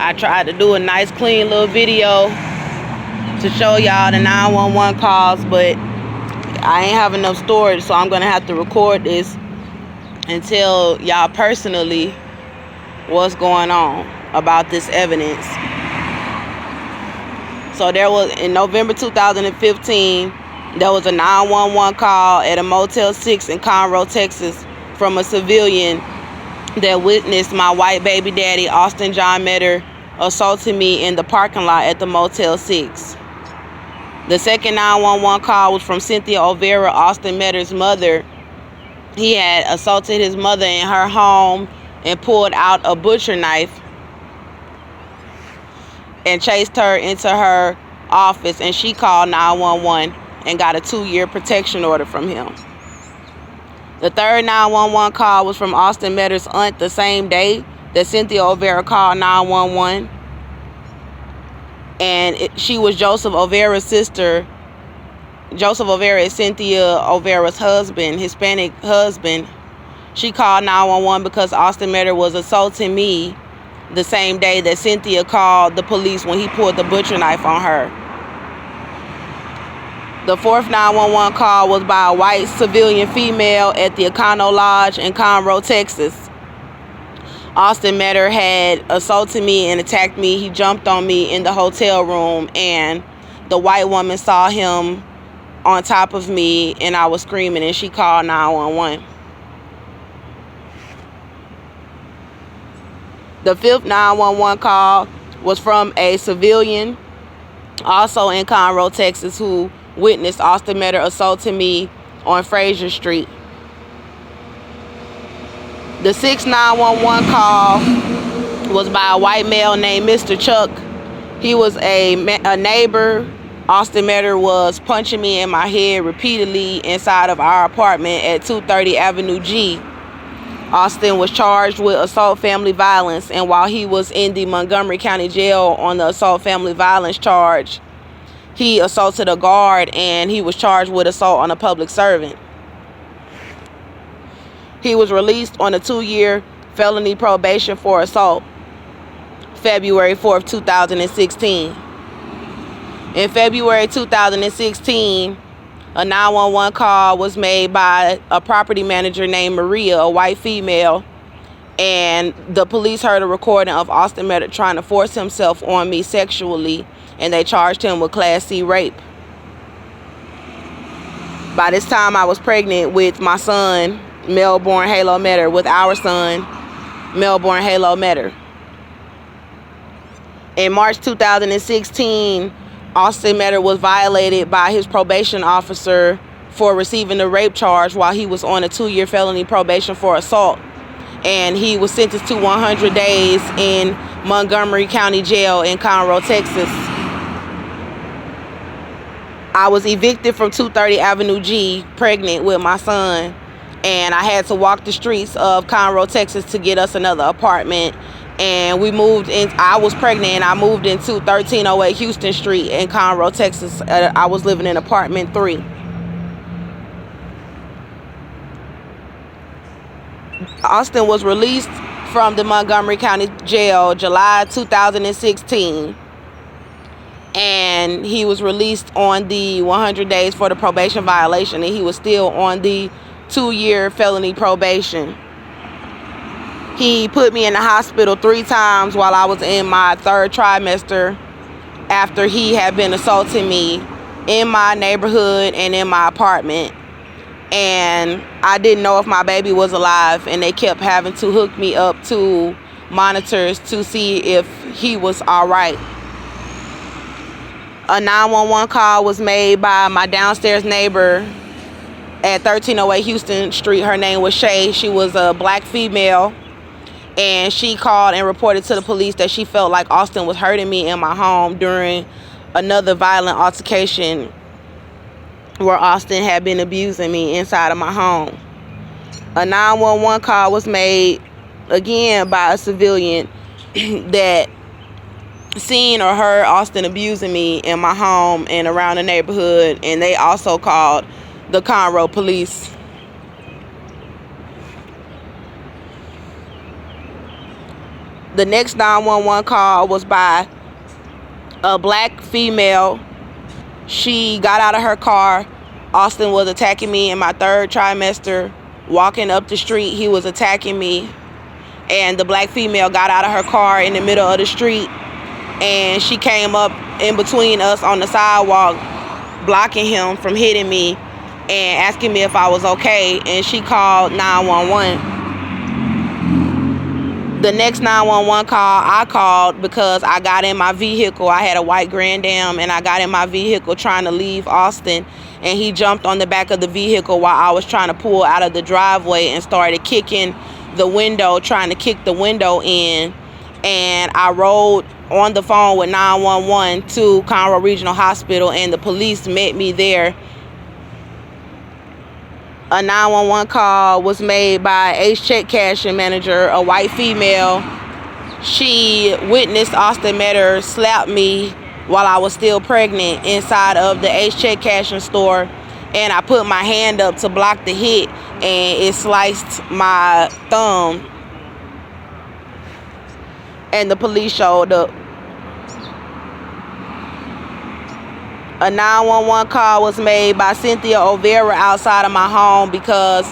I tried to do a nice clean little video to show y'all the 911 calls, but I ain't have enough storage, so I'm gonna have to record this and tell y'all personally what's going on about this evidence. So there was, in November 2015, there was a 911 call at a Motel 6 in Conroe, Texas, from a civilian that witnessed my white baby daddy, Austin John Metter, assaulting me in the parking lot at the Motel 6. The second 911 call was from Cynthia Olvera, Austin Metter's mother. He had assaulted his mother in her home and pulled out a butcher knife and chased her into her office, and she called 911 and got a 2-year protection order from him. The third 911 call was from Austin Metter's aunt the same day that Cynthia Olvera called 911. And she was Joseph Olvera's sister. Joseph Olvera is Cynthia Olvera's husband, Hispanic husband. She called 911 because Austin Metter was assaulting me the same day that Cynthia called the police when he pulled the butcher knife on her. The fourth 911 call was by a white civilian female at the Econo Lodge in Conroe, Texas. Austin Metter had assaulted me and attacked me. He jumped on me in the hotel room, and the white woman saw him on top of me, and I was screaming, and she called 911. The fifth 911 call was from a civilian, also in Conroe, Texas, who witnessed Austin Metter assaulting me on Fraser Street. The sixth 911 call was by a white male named Mr. Chuck. He was a neighbor. Austin Metter was punching me in my head repeatedly inside of our apartment at 230 Avenue G. Austin was charged with assault family violence, and while he was in the Montgomery County Jail on the assault family violence charge, he assaulted a guard, and he was charged with assault on a public servant. He was released on a 2-year felony probation for assault, February 4th, 2016. In February 2016, a 911 call was made by a property manager named Maria, a white female, and the police heard a recording of Austin Metter trying to force himself on me sexually, and they charged him with Class C rape. By this time, I was pregnant with my son, Melbourne Halo Metter, with our son, Melbourne Halo Metter. In March 2016, Austin Metter was violated by his probation officer for receiving the rape charge while he was on a 2-year felony probation for assault. And he was sentenced to 100 days in Montgomery County Jail in Conroe, Texas. I was evicted from 230 Avenue G, pregnant with my son, and I had to walk the streets of Conroe, Texas to get us another apartment. And we moved in. I was pregnant, and I moved into 1308 Houston Street in Conroe, Texas. I was living in apartment 3. Austin was released from the Montgomery County Jail July 2016, and he was released on the 100 days for the probation violation, and he was still on the 2-year felony probation. He put me in the hospital 3 times while I was in my 3rd trimester after he had been assaulting me in my neighborhood and in my apartment. And I didn't know if my baby was alive, and they kept having to hook me up to monitors to see if he was all right. A 911 call was made by my downstairs neighbor at 1308 Houston Street. Her name was Shay. She was a black female, and she called and reported to the police that she felt like Austin was hurting me in my home during another violent altercation where Austin had been abusing me inside of my home. A 911 call was made again by a civilian that seen or heard Austin abusing me in my home and around the neighborhood, and they also called the Conroe police. The next 911 call was by a black female. She got out of her car. Austin was attacking me in my 3rd trimester. Walking up the street, he was attacking me. And the black female got out of her car in the middle of the street. And she came up in between us on the sidewalk, blocking him from hitting me and asking me if I was okay. And she called 911. The next 911 call I called because I got in my vehicle. I had a white Grand Am, and I got in my vehicle trying to leave Austin, and he jumped on the back of the vehicle while I was trying to pull out of the driveway and started kicking the window, trying to kick the window in. And I rode on the phone with 911 to Conroe Regional Hospital, and the police met me there. A 911 call was made by Ace Check Cashing Manager, a white female. She witnessed Austin Metter slap me while I was still pregnant inside of the Ace Check Cashing store, and I put my hand up to block the hit, and it sliced my thumb, and the police showed up. A 911 call was made by Cynthia O'Vera outside of my home because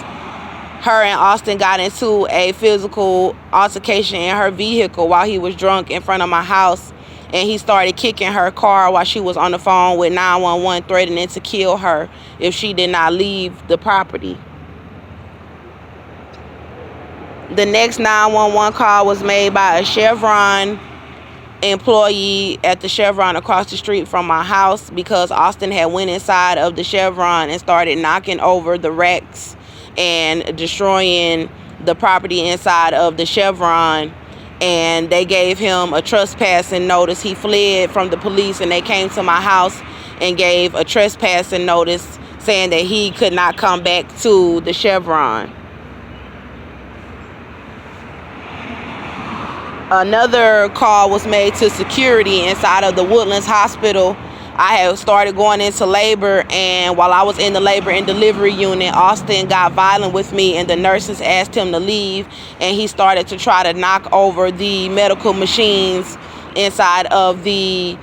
her and Austin got into a physical altercation in her vehicle while he was drunk in front of my house, and he started kicking her car while she was on the phone with 911, threatening to kill her if she did not leave the property. The next 911 call was made by a Chevron employee at the Chevron across the street from my house because Austin had went inside of the Chevron and started knocking over the racks and destroying the property inside of the Chevron, and they gave him a trespassing notice. He fled from the police, and they came to my house and gave a trespassing notice saying that he could not come back to the Chevron. Another call was made to security inside of the Woodlands Hospital. I had started going into labor, and while I was in the labor and delivery unit, Austin got violent with me, and the nurses asked him to leave, and he started to try to knock over the medical machines inside of the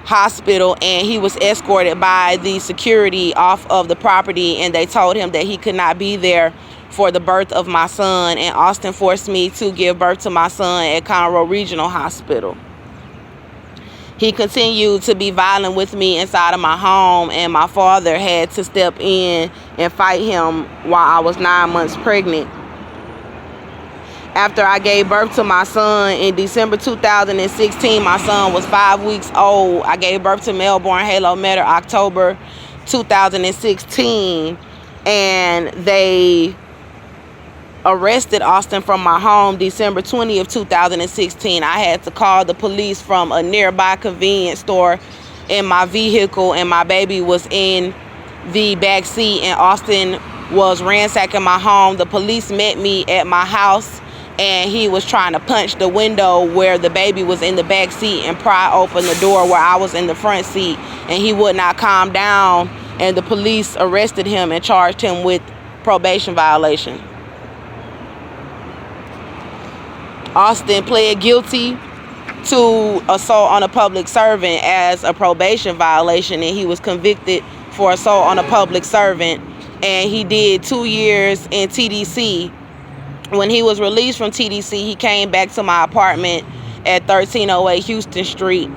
hospital, and he was escorted by the security off of the property, and they told him that he could not be there for the birth of my son, and Austin forced me to give birth to my son at Conroe Regional Hospital. He continued to be violent with me inside of my home, and my father had to step in and fight him while I was 9 months pregnant. After I gave birth to my son in December 2016, my son was 5 weeks old. I gave birth to Melbourne Halo Metter October 2016, and they arrested Austin from my home December 20th, 2016. I had to call the police from a nearby convenience store in my vehicle, and my baby was in the back seat, and Austin was ransacking my home. The police met me at my house, and he was trying to punch the window where the baby was in the back seat and pry open the door where I was in the front seat, and he would not calm down, and the police arrested him and charged him with probation violation. Austin pled guilty to assault on a public servant as a probation violation, and he was convicted for assault on a public servant, and he did 2 years in TDC. When he was released from TDC, he came back to my apartment at 1308 Houston Street,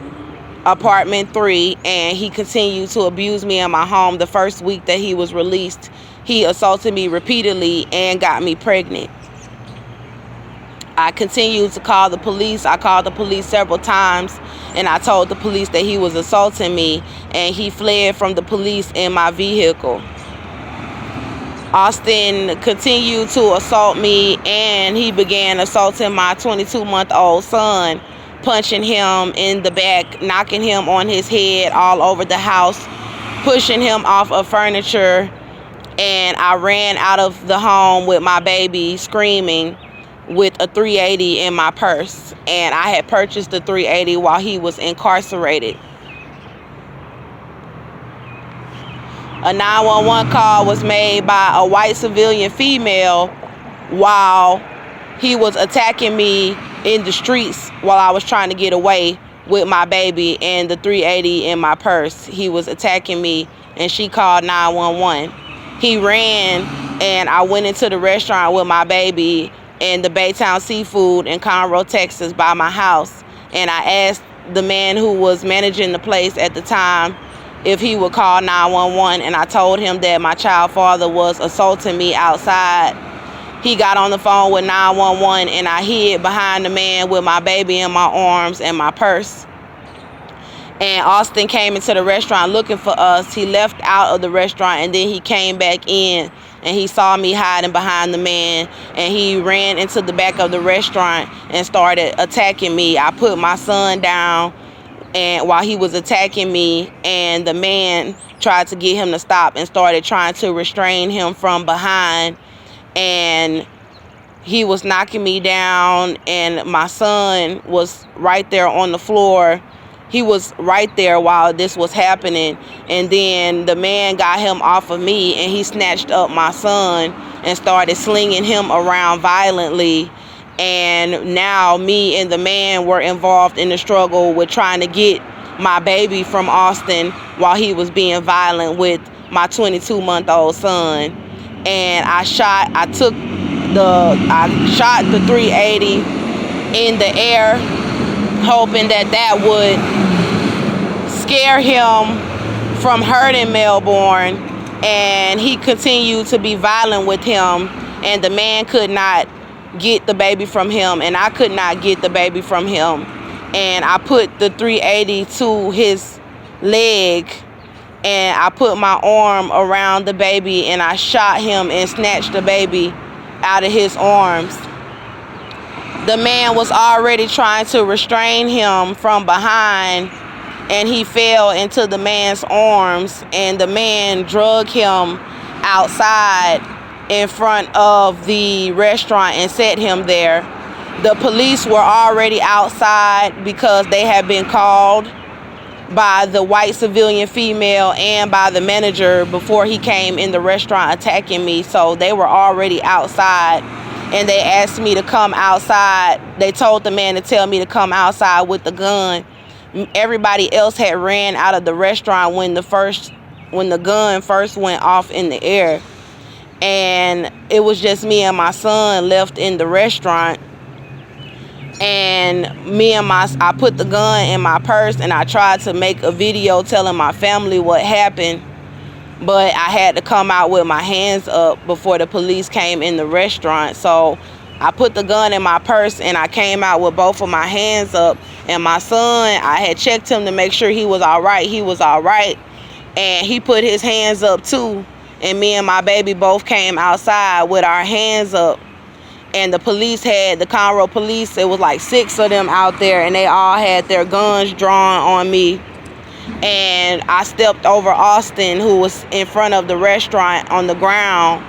apartment 3, and he continued to abuse me in my home. The first week that he was released, he assaulted me repeatedly and got me pregnant. I continued to call the police. I called the police several times, and I told the police that he was assaulting me, and he fled from the police in my vehicle. Austin continued to assault me, and he began assaulting my 22-month-old son, punching him in the back, knocking him on his head all over the house, pushing him off of furniture, and I ran out of the home with my baby screaming with a 380 in my purse, and I had purchased the 380 while he was incarcerated. A 911 call was made by a white civilian female while he was attacking me in the streets while I was trying to get away with my baby and the 380 in my purse. He was attacking me, and she called 911. He ran, and I went into the restaurant with my baby in the Baytown Seafood in Conroe, Texas, by my house. And I asked the man who was managing the place at the time if he would call 911, and I told him that my child father was assaulting me outside. He got on the phone with 911, and I hid behind the man with my baby in my arms and my purse. And Austin came into the restaurant looking for us. He left out of the restaurant, and then he came back in, and he saw me hiding behind the man, and he ran into the back of the restaurant and started attacking me. I put my son down and while he was attacking me, and the man tried to get him to stop and started trying to restrain him from behind, and he was knocking me down, and my son was right there on the floor. He was right there while this was happening, and then the man got him off of me, and he snatched up my son and started slinging him around violently. And now me and the man were involved in the struggle with trying to get my baby from Austin while he was being violent with my 22-month-old son. And I shot the 380 in the air, hoping that would scare him from hurting Melbourne. And he continued to be violent with him, and the man could not get the baby from him, and I could not get the baby from him. And I put the 380 to his leg, and I put my arm around the baby, and I shot him and snatched the baby out of his arms. The man was already trying to restrain him from behind, and he fell into the man's arms, and the man dragged him outside in front of the restaurant and set him there. The police were already outside because they had been called by the white civilian female and by the manager before he came in the restaurant attacking me. So they were already outside, and they asked me to come outside. They told the man to tell me to come outside with the gun. Everybody else had ran out of the restaurant when the gun first went off in the air. And it was just me and my son left in the restaurant. And I put the gun in my purse, and I tried to make a video telling my family what happened. But I had to come out with my hands up before the police came in the restaurant. So I put the gun in my purse, and I came out with both of my hands up. And my son, I had checked him to make sure he was all right. He was all right. And he put his hands up too. And me and my baby both came outside with our hands up. And the Conroe police, it was like 6 of them out there, and they all had their guns drawn on me. And I stepped over Austin, who was in front of the restaurant on the ground,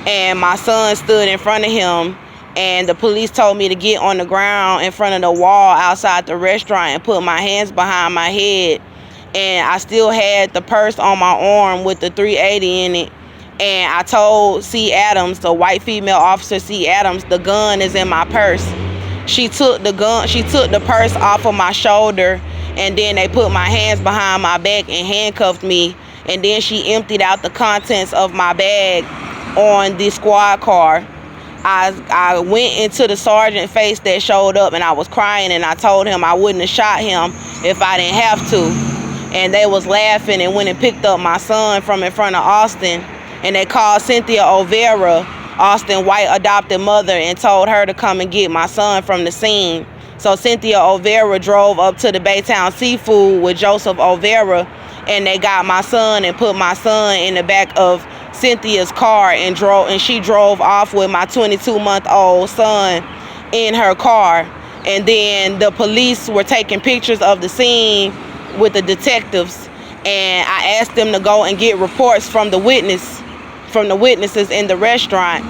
and my son stood in front of him. And the police told me to get on the ground in front of the wall outside the restaurant and put my hands behind my head. And I still had the purse on my arm with the 380 in it. And I told C. Adams, the white female officer, C. Adams, the gun is in my purse. She took the purse off of my shoulder, and then they put my hands behind my back and handcuffed me. And then she emptied out the contents of my bag on the squad car. I went into the sergeant face that showed up, and I was crying, and I told him I wouldn't have shot him if I didn't have to. And they was laughing and went and picked up my son from in front of Austin. And they called Cynthia O'Vera, Austin's white adopted mother, and told her to come and get my son from the scene. So Cynthia O'Vera drove up to the Baytown Seafood with Joseph O'Vera, and they got my son and put my son in the back of Cynthia's car, and she drove off with my 22-month-old son in her car. And then the police were taking pictures of the scene with the detectives, and I asked them to go and get reports from the witnesses in the restaurant.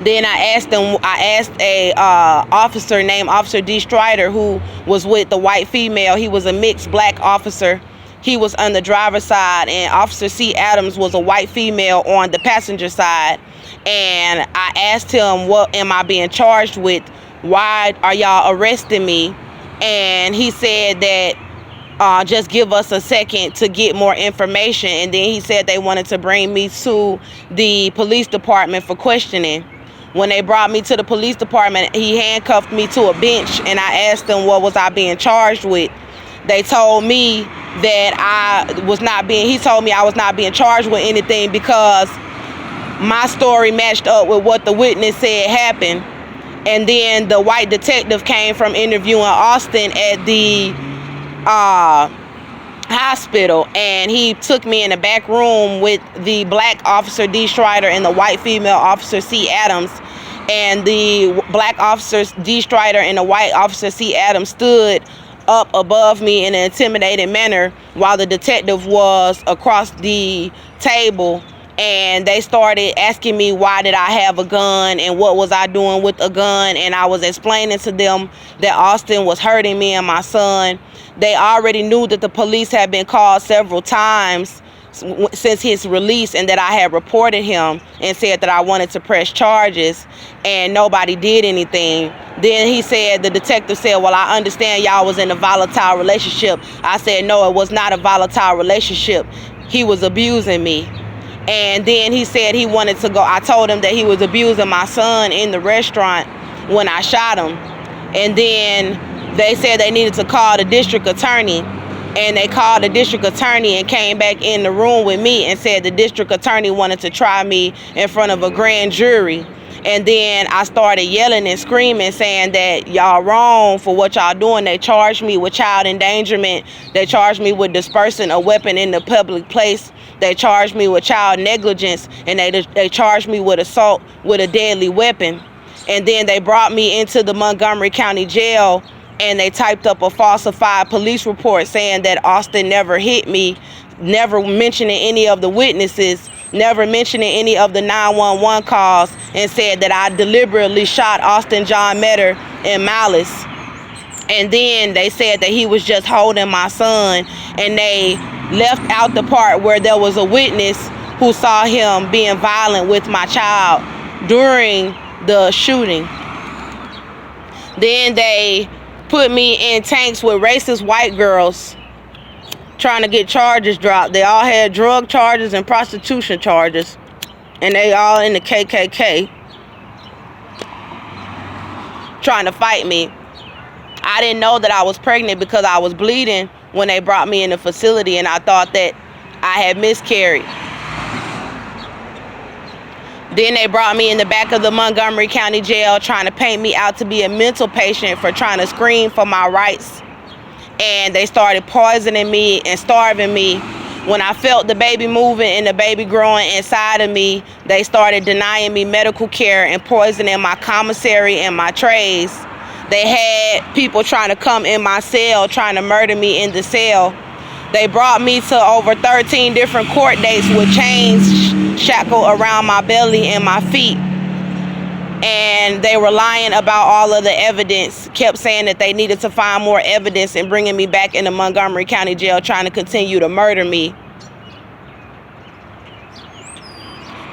Then I asked a officer named Officer D. Strider, who was with the white female. He was a mixed black officer. He was on the driver's side, and Officer C. Adams was a white female on the passenger side. And I asked him, what am I being charged with why are y'all arresting me? And he said that just give us a second to get more information. And then he said they wanted to bring me to the police department for questioning. When they brought me to the police department, he handcuffed me to a bench, and I asked them what was I being charged with. They told me that he told me I was not being charged with anything because my story matched up with what the witness said happened. And then the white detective came from interviewing Austin at the hospital, and he took me in the back room with the black officer D. Strider and the white female officer C. Adams. And the black officers D. Strider and the white officer C. Adams stood up above me in an intimidating manner while the detective was across the table. And they started asking me why did I have a gun and what was I doing with a gun. And I was explaining to them that Austin was hurting me and my son. They already knew that the police had been called several times since his release, and that I had reported him and said that I wanted to press charges, and nobody did anything. Then the detective said, well, I understand y'all was in a volatile relationship. I said, no, it was not a volatile relationship. He was abusing me. And then he said he wanted to go. I told him that he was abusing my son in the restaurant when I shot him. And then they said they needed to call the district attorney. And they called the district attorney and came back in the room with me and said the district attorney wanted to try me in front of a grand jury. And then I started yelling and screaming, saying that y'all wrong for what y'all doing. They charged me with child endangerment. They charged me with dispersing a weapon in the public place. They charged me with child negligence, and they charged me with assault with a deadly weapon. And then they brought me into the Montgomery County Jail, and they typed up a falsified police report saying that Austin never hit me, never mentioning any of the witnesses, never mentioning any of the 911 calls, and said that I deliberately shot Austin John Metter in malice. And then they said that he was just holding my son, and they left out the part where there was a witness who saw him being violent with my child during the shooting. Then they put me in tanks with racist white girls trying to get charges dropped. They all had drug charges and prostitution charges, and they all in the KKK trying to fight me. I didn't know that I was pregnant because I was bleeding when they brought me in the facility, and I thought that I had miscarried. Then they brought me in the back of the Montgomery County Jail trying to paint me out to be a mental patient for trying to scream for my rights. And they started poisoning me and starving me. When I felt the baby moving and the baby growing inside of me, they started denying me medical care and poisoning my commissary and my trays. They had people trying to come in my cell, trying to murder me in the cell. They brought me to over 13 different court dates with chains shackled around my belly and my feet. And they were lying about all of the evidence, kept saying that they needed to find more evidence and bringing me back into Montgomery County Jail, trying to continue to murder me.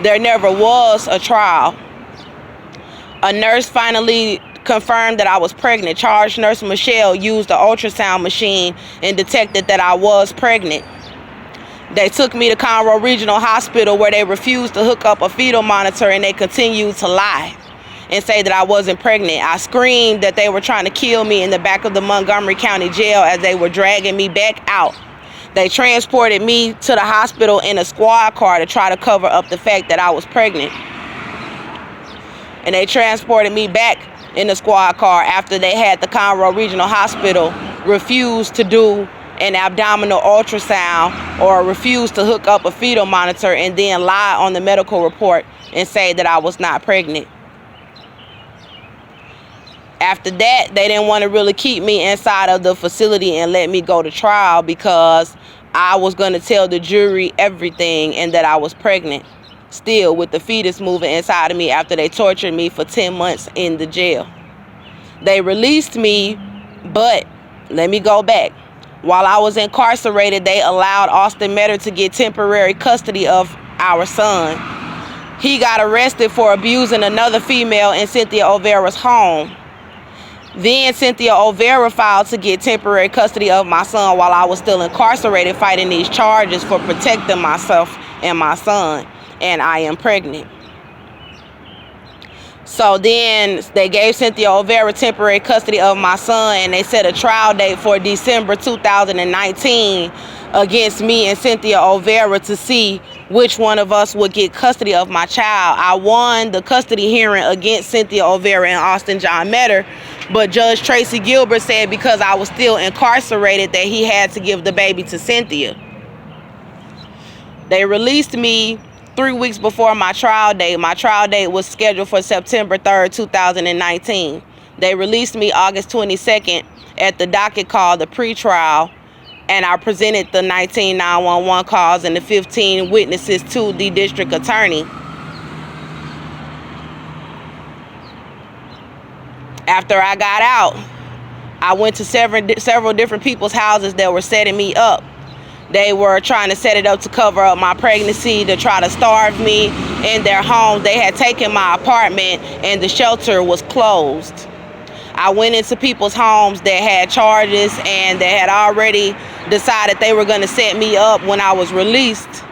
There never was a trial. A nurse finally confirmed that I was pregnant. Charge nurse Michelle used the ultrasound machine and detected that I was pregnant. They took me to Conroe Regional Hospital, where they refused to hook up a fetal monitor, and they continued to lie and say that I wasn't pregnant. I screamed that they were trying to kill me in the back of the Montgomery County Jail as they were dragging me back out. They transported me to the hospital in a squad car to try to cover up the fact that I was pregnant. And they transported me back in the squad car after they had the Conroe Regional Hospital refuse to do an abdominal ultrasound or refuse to hook up a fetal monitor, and then lie on the medical report and say that I was not pregnant. After that, they didn't want to really keep me inside of the facility and let me go to trial because I was going to tell the jury everything and that I was pregnant, still with the fetus moving inside of me after they tortured me for 10 months in the jail. They released me, but let me go back. While I was incarcerated, they allowed Austin Metter to get temporary custody of our son. He got arrested for abusing another female in Cynthia O'Vera's home. Then Cynthia Olvera filed to get temporary custody of my son while I was still incarcerated fighting these charges for protecting myself and my son, and I am pregnant. So then they gave Cynthia Olvera temporary custody of my son, and they set a trial date for December 2019 against me and Cynthia Olvera to see which one of us would get custody of my child. I won the custody hearing against Cynthia Olvera and Austin John Metter, but Judge Tracy Gilbert said because I was still incarcerated that he had to give the baby to Cynthia. They released me 3 weeks before my trial date. My trial date was scheduled for September 3rd, 2019. They released me August 22nd at the docket called the pretrial, and I presented the 19 911 calls and the 15 witnesses to the district attorney. After I got out, I went to several different people's houses that were setting me up. They were trying to set it up to cover up my pregnancy, to try to starve me in their homes. They had taken my apartment and the shelter was closed. I went into people's homes that had charges and that had already decided they were going to set me up when I was released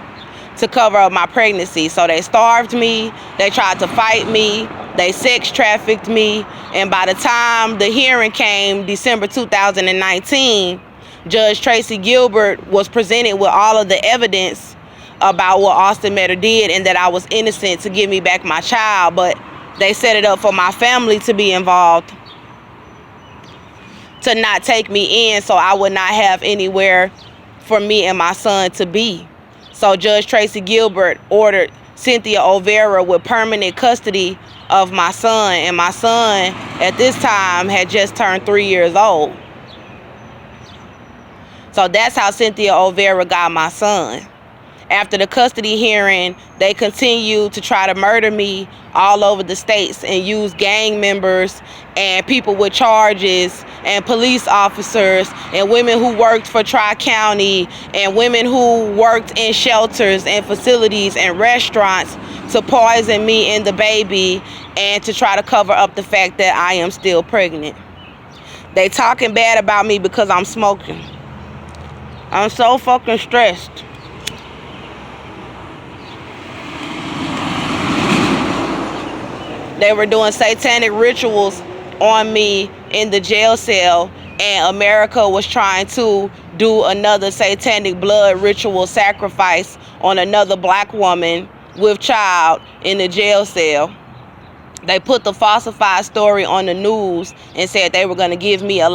to cover up my pregnancy. So they starved me, they tried to fight me, they sex trafficked me, and by the time the hearing came, December 2019, Judge Tracy Gilbert was presented with all of the evidence about what Austin Metter did and that I was innocent to give me back my child, but they set it up for my family to be involved, to not take me in so I would not have anywhere for me and my son to be. So Judge Tracy Gilbert ordered Cynthia Olvera with permanent custody of my son, and my son at this time had just turned 3 years old. So that's how Cynthia Olvera got my son. After the custody hearing, they continued to try to murder me all over the states and use gang members and people with charges and police officers and women who worked for Tri-County and women who worked in shelters and facilities and restaurants to poison me and the baby and to try to cover up the fact that I am still pregnant. They talking bad about me because I'm smoking. I'm so fucking stressed. They were doing satanic rituals on me in the jail cell, and America was trying to do another satanic blood ritual sacrifice on another black woman with child in the jail cell. They put the falsified story on the news and said they were going to give me a